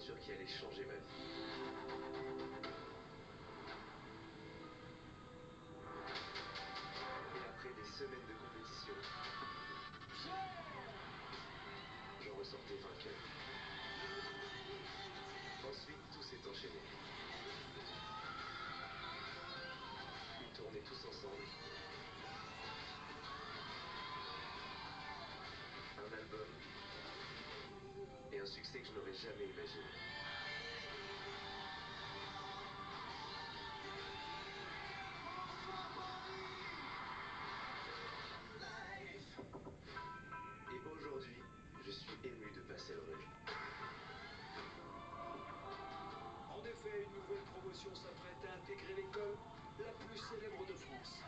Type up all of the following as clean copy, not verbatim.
aventure qui allait changer ma vie. Et après des semaines de compétition, j'en ressortais vainqueur. Ensuite, tout s'est enchaîné. Une tournée tous ensemble. Un album. Et un succès que je n'aurais jamais imaginé. Et aujourd'hui, je suis ému de passer le relais. En effet, une nouvelle promotion s'apprête à intégrer l'école la plus célèbre de France.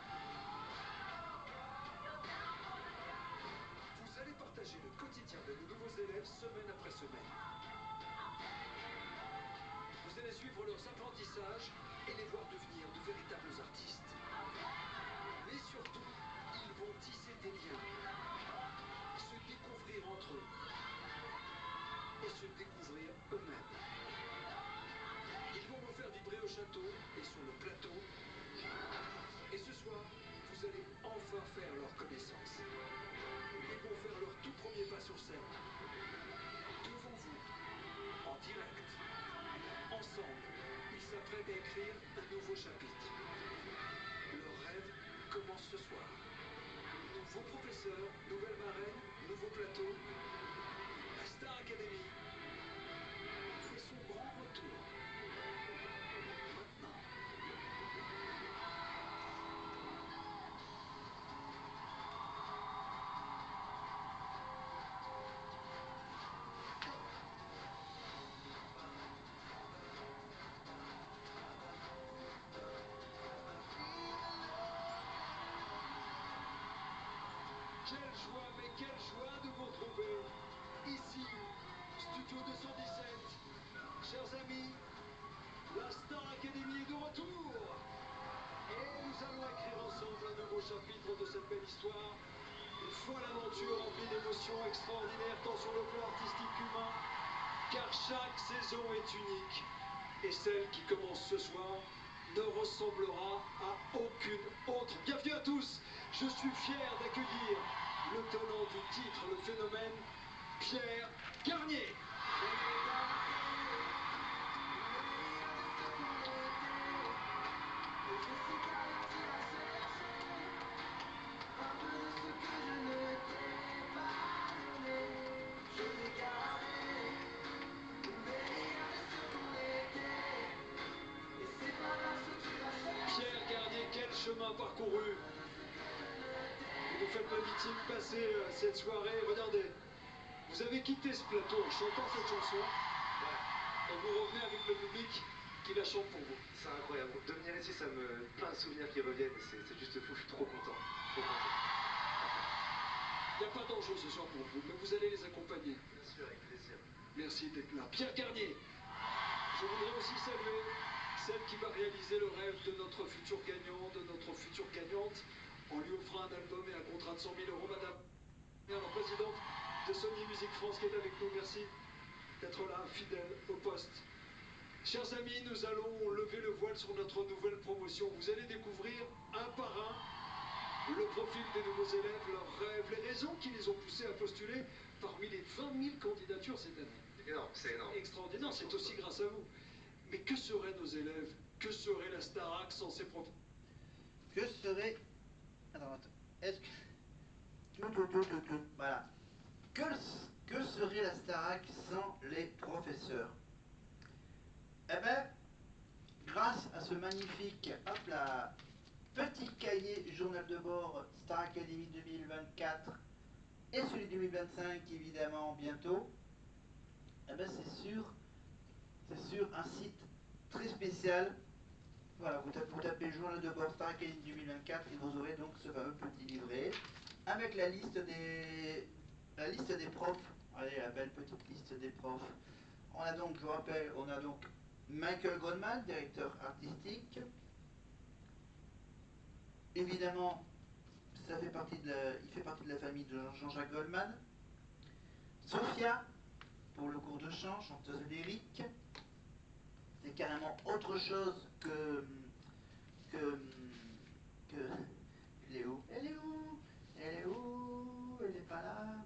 Vous allez partager le quotidien de nos nouveaux élèves semaine après semaine. Vous allez suivre leurs apprentissages et les voir devenir de véritables artistes. Mais surtout, ils vont tisser des liens, se découvrir entre eux et se découvrir eux-mêmes. Ils vont vous faire vibrer au château et sur le plateau. Et ce soir, vous allez enfin faire leur connaissance. Ils vont faire leur tout premier pas sur scène. Devant vous, en direct. Ensemble, ils s'apprêtent à écrire un nouveau chapitre. Leur rêve commence ce soir. Nouveau professeur, nouvelle marraine, nouveau plateau. La Star Academy fait son grand retour. Maintenant. Quelle joie, mais quelle joie de vous retrouver ici, Studio 217. Chers amis, la Star Academy est de retour. Et nous allons écrire ensemble un nouveau chapitre de cette belle histoire. Une folle aventure remplie d'émotions extraordinaires tant sur le plan artistique qu'humain, car chaque saison est unique. Et celle qui commence ce soir ne ressemblera à aucune autre. Bienvenue à tous, je suis fier d'accueillir le tenant du titre, le phénomène, Pierre Garnier. Pierre Garnier, quel chemin parcouru. Vous nous faites l'amitié de passer cette soirée. Regardez, vous avez quitté ce plateau en chantant cette chanson. Et vous revenez avec le public qui la chante pour vous. C'est incroyable. De venir ici, ça me... plein de souvenirs qui reviennent. C'est juste fou, je suis trop content. Trop content. Il n'y a pas d'enjeu ce soir pour vous, mais vous allez les accompagner. Bien sûr, avec plaisir. Merci d'être là. Pierre Garnier, je voudrais aussi saluer celle qui va réaliser le rêve de notre futur gagnant, de notre future gagnante, en lui offrant un album et un contrat de 100 000 €, madame la présidente de Sony Music France qui est avec nous. Merci d'être là, fidèle au poste. Chers amis, nous allons lever le voile sur notre nouvelle promotion. Vous allez découvrir un par un le profil des nouveaux élèves, leurs rêves, les raisons qui les ont poussés à postuler parmi les 20 000 candidatures cette année. Énorme, c'est énorme. Extraordinaire, c'est aussi grâce à vous. Mais que seraient nos élèves? Que serait la Starac sans ses profs? Que serait... Attends. Est-ce que... Voilà. Que serait la Starac sans les professeurs? Eh ben, grâce à ce magnifique, hop là, petit cahier journal de bord Star Academy 2024 et celui 2025 évidemment bientôt, eh ben c'est sur un site très spécial. Voilà, vous tapez journal de bord Star Academy 2024 et vous aurez donc ce fameux petit livret avec la liste des profs. Allez, la belle petite liste des profs. On a donc, je vous rappelle, on a donc Michael Goldman, directeur artistique. Évidemment, il fait partie de la famille de Jean-Jacques Goldman. Sophia, pour le cours de chant, chanteuse lyrique. C'est carrément autre chose que, que... Elle est où? Elle est où? Elle est où? Elle n'est pas là.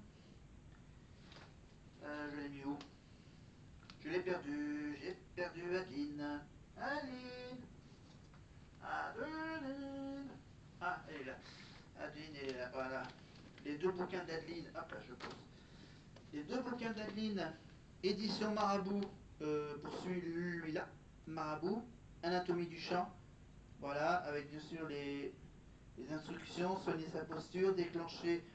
Je l'ai mis où? Je l'ai perdu. J'ai perdu Adeline. Adeline. Adeline. Ah, elle est là. Adeline, elle est là. Voilà. Les deux bouquins d'Adeline. Hop là, je pose. Les deux bouquins d'Adeline. Édition Marabout. Pour celui-là. Marabout. Anatomie du chant. Voilà, avec bien sûr les instructions, soigner sa posture, déclencher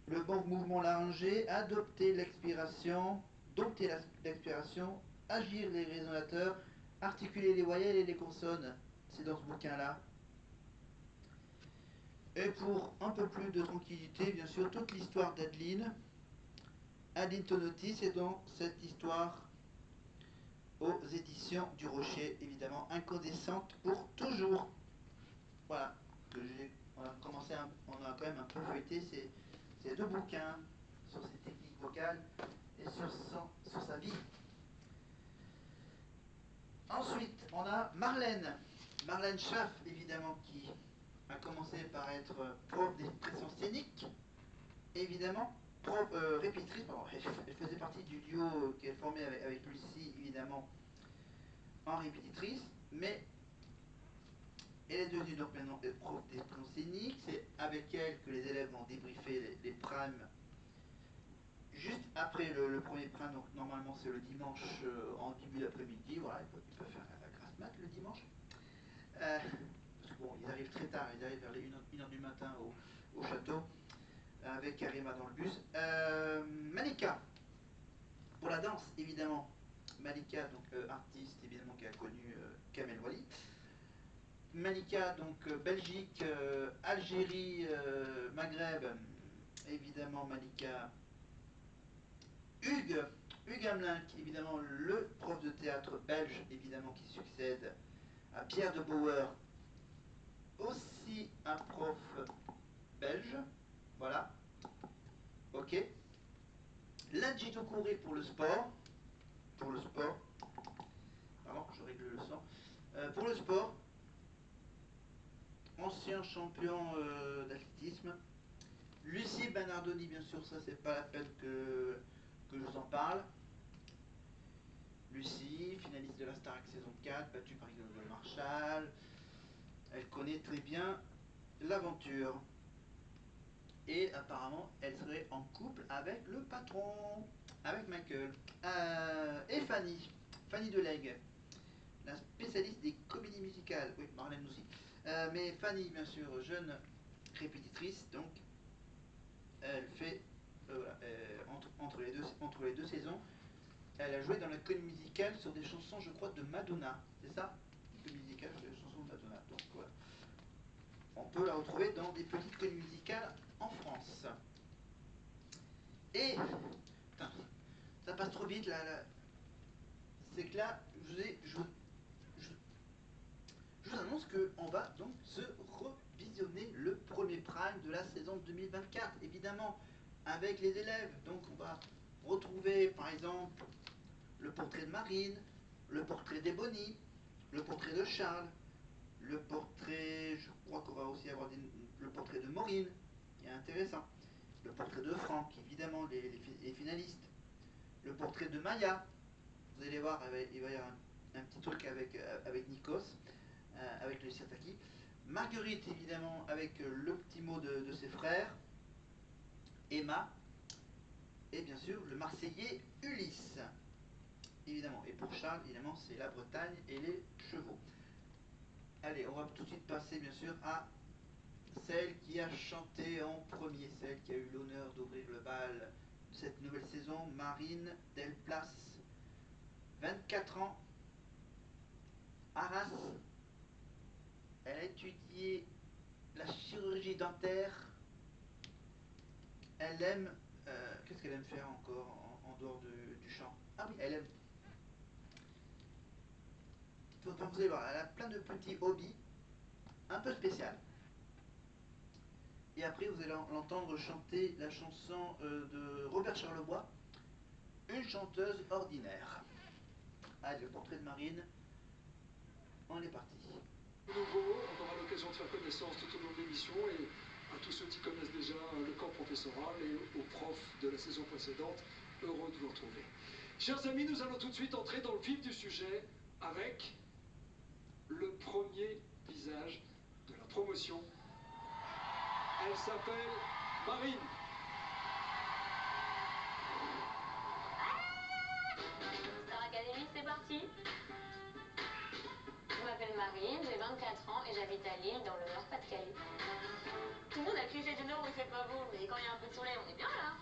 le bon mouvement laryngé, adopter l'expiration, dompter l'expiration, agir les résonateurs, articuler les voyelles et les consonnes. C'est dans ce bouquin-là. Et pour un peu plus de tranquillité, bien sûr, toute l'histoire d'Adeline. Adeline Tonotti, c'est dans cette histoire aux éditions du Rocher, évidemment, incandescente pour toujours. Voilà, on a commencé, on a quand même un peu feuilleté ces deux bouquins sur ses techniques vocales et sur sa vie. Ensuite, on a Marlène Schaff, évidemment, qui a commencé par être prof d'expression scénique, évidemment, répétitrice, pardon, elle faisait partie du duo qu'elle formait avec Lucie, évidemment, en répétitrice, mais elle est devenue donc maintenant prof d'expression scénique. C'est avec elle que les élèves vont débriefer les primes juste après le premier prime. Donc normalement c'est le dimanche en début d'après-midi. Voilà, ils peuvent faire la grasse mat le dimanche. Parce que bon, ils arrivent très tard, ils arrivent vers les 1h du matin au château avec Karima dans le bus. Malika, pour la danse évidemment. Malika, donc artiste évidemment qui a connu Kamel Wally. Malika, donc Belgique, Algérie, Maghreb, évidemment Malika. Hugues Hamelin, évidemment le prof de théâtre belge, évidemment qui succède à Pierre de Bauer, aussi un prof belge, voilà, ok. Ladji Doucouré pour le sport, pardon, je règle le son, pour le sport, ancien champion d'athlétisme. Lucie Bernardoni, bien sûr, ça c'est pas la peine que je vous en parle. Lucie, finaliste de la Starac saison 4, battue par Isabelle Marshall. Elle connaît très bien l'aventure. Et apparemment, elle serait en couple avec le patron, avec Michael. Et Fanny Delegue, la spécialiste des comédies musicales. Oui, Marlène aussi. Mais Fanny, bien sûr, jeune répétitrice, donc elle fait voilà, entre les deux saisons, elle a joué dans la comédie musicale sur des chansons, je crois, de Madonna. C'est ça? Une comédie musicale sur des chansons de Madonna. Donc voilà. On peut la retrouver dans des petites comédies musicales en France. Et putain, ça passe trop vite là. C'est que là, je vous annonce qu'on va donc se revisionner le premier prime de la saison 2024, évidemment, avec les élèves. Donc on va retrouver par exemple le portrait de Marine, le portrait d'Ebony, le portrait de Charles, le portrait, je crois qu'on va aussi avoir le portrait de Maureen, qui est intéressant, le portrait de Franck, évidemment, les finalistes, le portrait de Maya, vous allez voir, il va y avoir un petit truc avec Nikos, avec le Sirtaki, Marguerite, évidemment, avec le petit mot de ses frères, Emma, et bien sûr le Marseillais Ulysse, évidemment. Et pour Charles, évidemment, c'est la Bretagne et les chevaux. Allez, on va tout de suite passer, bien sûr, à celle qui a chanté en premier, celle qui a eu l'honneur d'ouvrir le bal de cette nouvelle saison, Marine Delplace. 24 ans, Arras. Elle a étudié la chirurgie dentaire. Elle aime... qu'est-ce qu'elle aime faire encore en dehors du chant? Ah oui, elle aime... Vous allez voir, elle a plein de petits hobbies un peu spéciaux. Et après, vous allez l'entendre chanter la chanson de Robert Charlebois, une chanteuse ordinaire. Allez, le portrait de Marine, on est parti. Nouveau, on aura l'occasion de faire connaissance tout au long de l'émission et à tous ceux qui connaissent déjà le camp professoral et aux profs de la saison précédente, heureux de vous retrouver. Chers amis, nous allons tout de suite entrer dans le vif du sujet avec le premier visage de la promotion. Elle s'appelle Marine. Star Academy, c'est parti. Je m'appelle Marine, j'ai 24 ans et j'habite à Lille, dans le Nord-Pas-de-Calais. Tout le monde a le cliché du Nord où il fait pas beau, mais quand il y a un peu de soleil, on est bien là.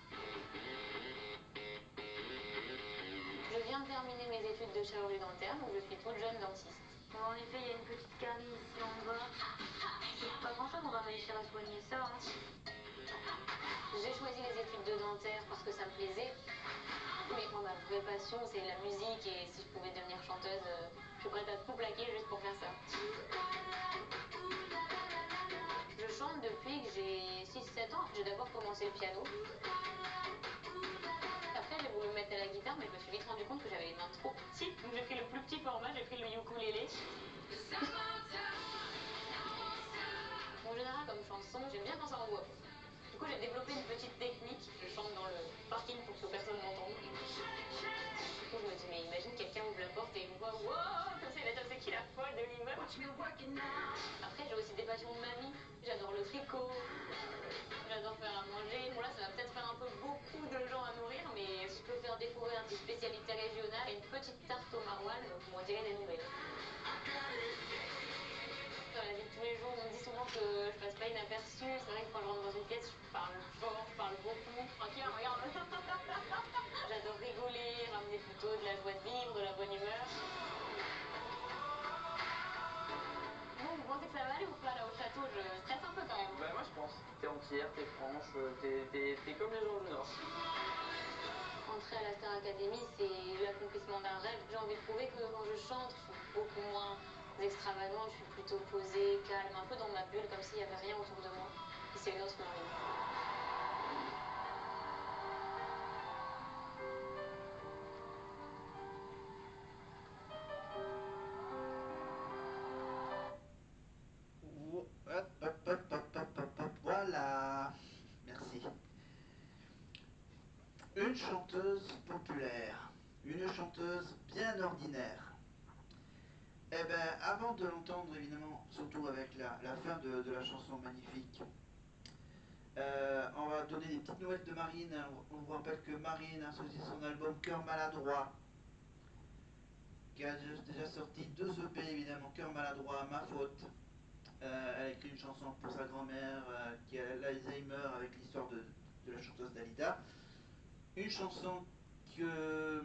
Je viens de terminer mes études de chirurgie dentaire, donc je suis toute jeune dentiste. Bon, en effet, il y a une petite carie ici en bas. C'est pas grand chose, on va réussir à soigner ça. Hein. J'ai choisi les études de dentaire parce que ça me plaisait. Mais moi, ma vraie passion, c'est la musique et si je pouvais devenir chanteuse, je suis prête à tout plaquer juste pour faire ça. Je chante depuis que j'ai 6-7 ans. J'ai d'abord commencé le piano. Après, j'ai voulu me mettre à la guitare, mais je me suis vite rendu compte que j'avais les mains trop petites. Donc j'ai pris le plus petit format, j'ai pris le ukulélé. En général, comme chanson, j'aime bien quand ça envoie. Du coup, j'ai développé une petite technique. Je chante dans le parking pour que personne m'entende. Du coup, je me dis, mais imagine quelqu'un ouvre la porte et il me voit, wow, comme ça, il va dire, c'est qui la folle de l'immeuble. Après, j'ai aussi des passions de mamie. J'adore le tricot. J'adore faire à manger. Bon, là, ça va peut-être faire un peu beaucoup de gens à nourrir, mais je peux faire découvrir des spécialités régionales et une petite tarte au maroilles, donc on dirait des nouvelles. Dans la vie de tous les jours, on me dit souvent que je passe pas inaperçue. C'est vrai que quand je rentre dans une pièce, je parle fort, je parle beaucoup. Tranquille, regarde. J'adore rigoler, ramener plutôt de la joie de vivre, de la bonne humeur. Bon, vous pensez que ça va aller ou pas là au château? Je stresse un peu quand même. Bah moi je pense. T'es entière, t'es franche, t'es comme les gens du Nord. Entrer à la Star Academy, c'est l'accomplissement d'un rêve. J'ai envie de prouver que quand je chante, je suis beaucoup moins extravagante, je suis plutôt posée, calme, un peu dans ma bulle, comme s'il n'y avait rien autour de moi. Et c'est une autre Marine. Hop, hop, hop, hop, hop, hop, hop, voilà. Merci. Une chanteuse populaire, une chanteuse bien ordinaire. Eh ben, avant de l'entendre, évidemment, surtout avec la fin de la chanson magnifique, on va donner des petites nouvelles de Marine. On vous rappelle que Marine a sorti son album Cœur maladroit, qui a déjà sorti 2 EP, évidemment, Cœur maladroit, Ma faute. Elle a écrit une chanson pour sa grand-mère qui a l'Alzheimer avec l'histoire de la chanteuse Dalida. Une chanson que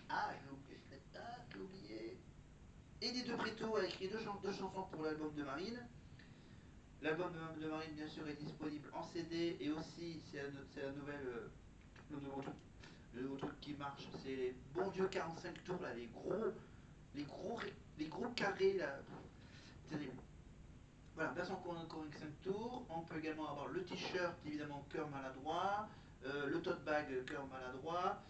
ah, j'ai oublié. Eddie De Pretto a écrit deux chansons pour l'album de Marine. L'album de Marine, bien sûr, est disponible en CD et aussi, c'est la nouvelle, le nouveau truc qui marche, c'est les bons vieux 45 tours, là, les gros carrés, là, terrible. Voilà, là, son 45 tours. On peut également avoir le t-shirt, évidemment, Cœur maladroit, le tote bag, Cœur maladroit.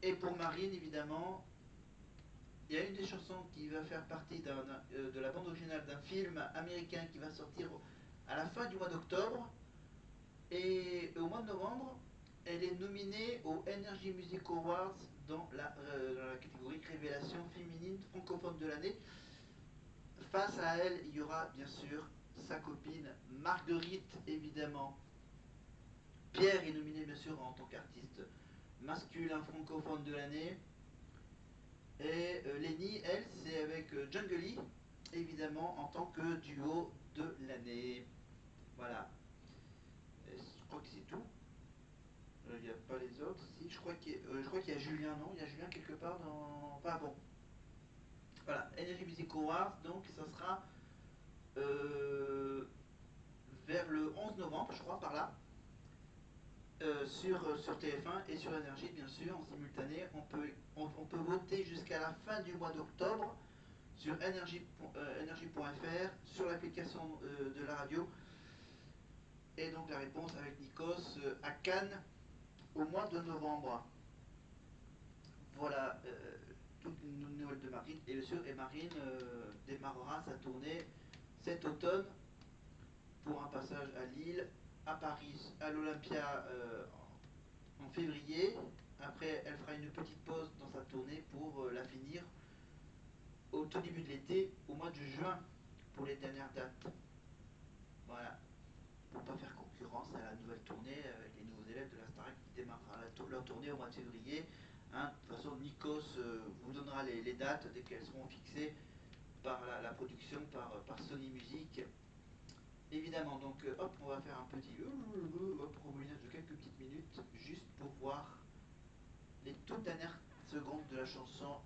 Et pour Marine, évidemment, il y a une des chansons qui va faire partie de la bande originale d'un film américain qui va sortir à la fin du mois d'octobre. Et au mois de novembre, elle est nominée aux Energy Music Awards dans la catégorie Révélation féminine francophone de l'année. Face à elle, il y aura bien sûr sa copine Marguerite, évidemment. Pierre est nominé bien sûr en tant qu'artiste masculin francophone de l'année. Et Lenny, elle, c'est avec Jungle Lee, évidemment, en tant que duo de l'année. Voilà. Et je crois que c'est tout. Il n'y a pas les autres. Si, je crois qu'il y a Julien, non? Il y a Julien quelque part dans... Enfin bon. Voilà, Energy Music Awards, donc ça sera vers le 11 novembre, je crois, par là. Sur TF1 et sur Énergie, bien sûr, en simultané. On peut voter jusqu'à la fin du mois d'octobre sur energie.fr, sur l'application de la radio. Et donc la réponse avec Nikos à Cannes au mois de novembre. Voilà, toute une nouvelle de Marine. Et bien sûr, et Marine démarrera sa tournée cet automne pour un passage à Lille, à Paris, à l'Olympia en février. Après, elle fera une petite pause dans sa tournée pour la finir au tout début de l'été, au mois de juin, pour les dernières dates. Voilà, pour ne pas faire concurrence à la nouvelle tournée avec les nouveaux élèves de la Starac qui démarrera leur tournée au mois de février. Hein, de toute façon, Nikos vous donnera les dates dès qu'elles seront fixées par la production, par Sony Music. Évidemment, donc hop, on va faire un petit remoulinage de quelques petites minutes, juste pour voir les toutes dernières secondes de la chanson,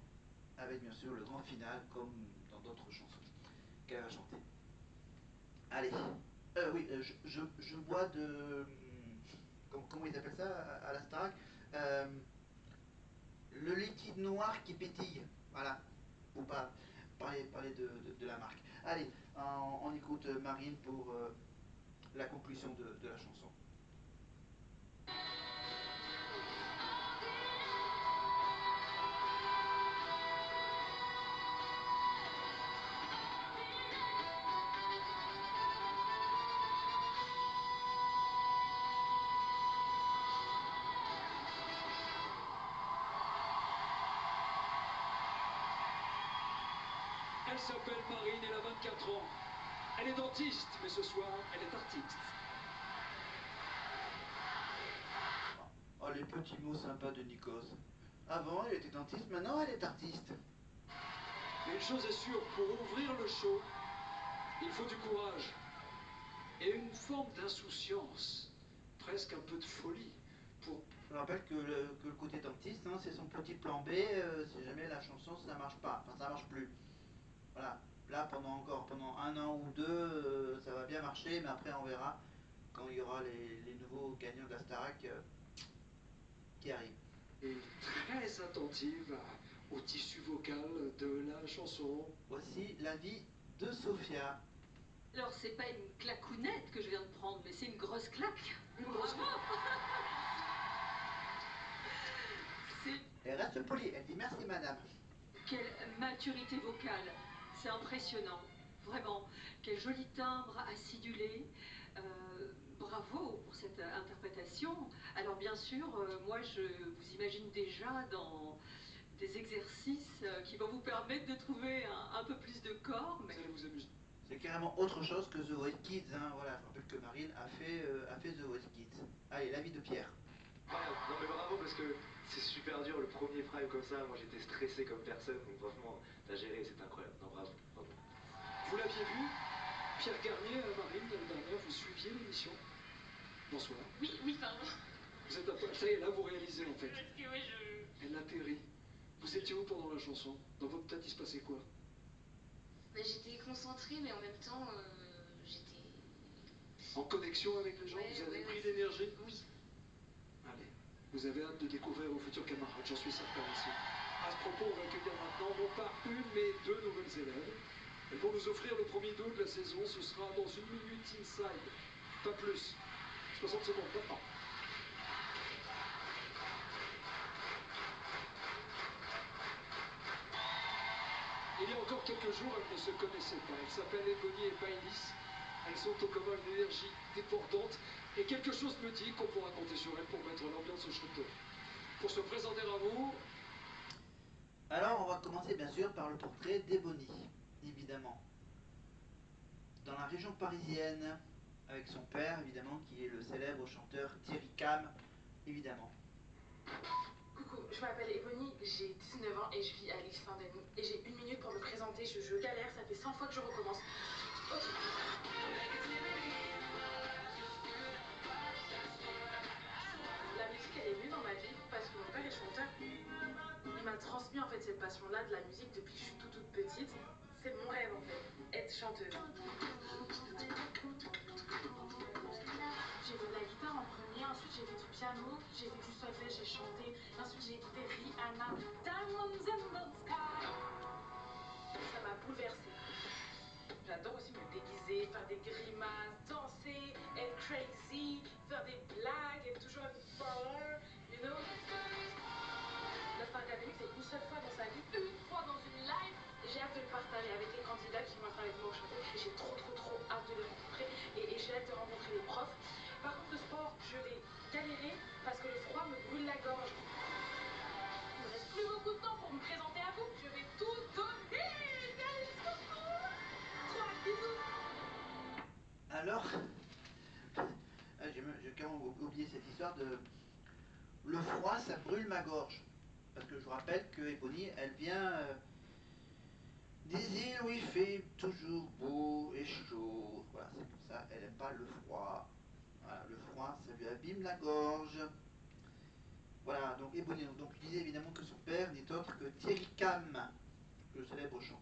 avec bien sûr le grand final, comme dans d'autres chansons qu'elle va chanter. Allez, oui, je bois de... Comment ils appellent ça à la Starac, le liquide noir qui pétille, voilà, pour pas parler de la marque. Allez, on écoute Marine pour la conclusion de la chanson. Elle s'appelle Marine, elle a 24 ans. Elle est dentiste, mais ce soir, elle est artiste. Oh, les petits mots sympas de Nikos. Avant, elle était dentiste, maintenant elle est artiste. Mais une chose est sûre, pour ouvrir le show, il faut du courage. Et une forme d'insouciance, presque un peu de folie. Je rappelle que le côté dentiste, hein, c'est son petit plan B, si jamais la chanson ça marche pas, enfin ça marche plus. Voilà, là pendant un an ou deux, ça va bien marcher, mais après on verra quand il y aura les nouveaux gagnants de la Starac qui arrivent. Et très attentive au tissu vocal de la chanson. Voici l'avis de Sophia. Alors, c'est pas une claquounette que je viens de prendre, mais c'est une grosse claque. Une grosse Bravo. Elle reste polie, elle dit merci madame. Quelle maturité vocale, c'est impressionnant, vraiment. Quel joli timbre acidulé. Bravo pour cette interprétation. Alors bien sûr, moi je vous imagine déjà dans des exercices qui vont vous permettre de trouver un peu plus de corps. Mais... Vous allez vous amuser. C'est carrément autre chose que The Voice Kids, hein. Voilà, je rappelle que Marine a fait The Voice Kids. Allez, l'avis de Pierre. Non mais bravo parce que c'est super dur le premier prime comme ça, moi j'étais stressé comme personne, donc franchement t'as géré, c'est incroyable, non bravo, bravo. Vous l'aviez vu, Pierre Garnier, Marine, l'année dernière, vous suiviez l'émission. Bonsoir. Oui, pardon. Vous êtes à poil, ça y est, là vous réalisez en fait. Parce que oui, Elle atterrit. Vous étiez où pendant la chanson? Dans votre tête, il se passait quoi? j'étais concentrée, mais en même temps, j'étais... En connexion avec les gens? Ouais, Vous avez ouais, pris ouais. l'énergie? Oui. Allez, vous avez hâte de découvrir vos futurs camarades, j'en suis certain aussi. À ce propos, on va accueillir maintenant non pas une, mais deux nouvelles élèves. Elles vont nous offrir le premier duo de la saison, ce sera dans 1 minute inside. Pas plus. 60 secondes, maintenant. Il y a encore quelques jours, elles ne se connaissaient pas. Elles s'appellent Ebony et Bailis. Elles ont en commun une énergie débordante. Et quelque chose me dit qu'on pourra compter sur elles pour mettre l'ambiance au chaud. Pour se présenter à vous... Alors, on va commencer bien sûr par le portrait d'Ebony, évidemment. Dans la région parisienne, avec son père, évidemment, qui est le célèbre chanteur Thierry Cam, évidemment. Coucou, je m'appelle Ebony, j'ai 19 ans et je vis à l'île Saint-Denis. Et j'ai 1 minute pour me présenter, je galère, ça fait 100 fois que je recommence. Ok. La musique, elle est venue dans ma vie parce que mon père est chanteur. Il m'a transmis en fait cette passion-là de la musique depuis que je suis toute petite. C'est mon rêve en fait, être chanteuse. J'ai fait de la guitare en premier, ensuite j'ai fait du piano, j'ai fait du solfège, j'ai chanté, ensuite j'ai écouté Rihanna, Diamonds in the Sky. Ça m'a bouleversée. J'adore aussi me déguiser, faire des grimaces, danser, être crazy, faire des blagues, être toujours avec parleur. candidats qui vont être avec moi au château et j'ai trop hâte de les rencontrer et j'ai hâte de rencontrer les profs. Par contre, le sport, je vais galérer parce que le froid me brûle la gorge. Il me reste plus beaucoup de temps pour me présenter à vous. Je vais tout donner. Allez, secours. Trop hâte, bisous. Alors, j'ai quand même oublié cette histoire de le froid, ça brûle ma gorge. Parce que je vous rappelle que Ebony, elle vient des îles où il fait toujours beau et chaud. Voilà, c'est pour ça, elle n'aime pas le froid. Voilà, le froid, ça lui abîme la gorge. Voilà, donc Ebony donc, disait évidemment que son père n'est autre que Thierry Cam, le célèbre chanteur.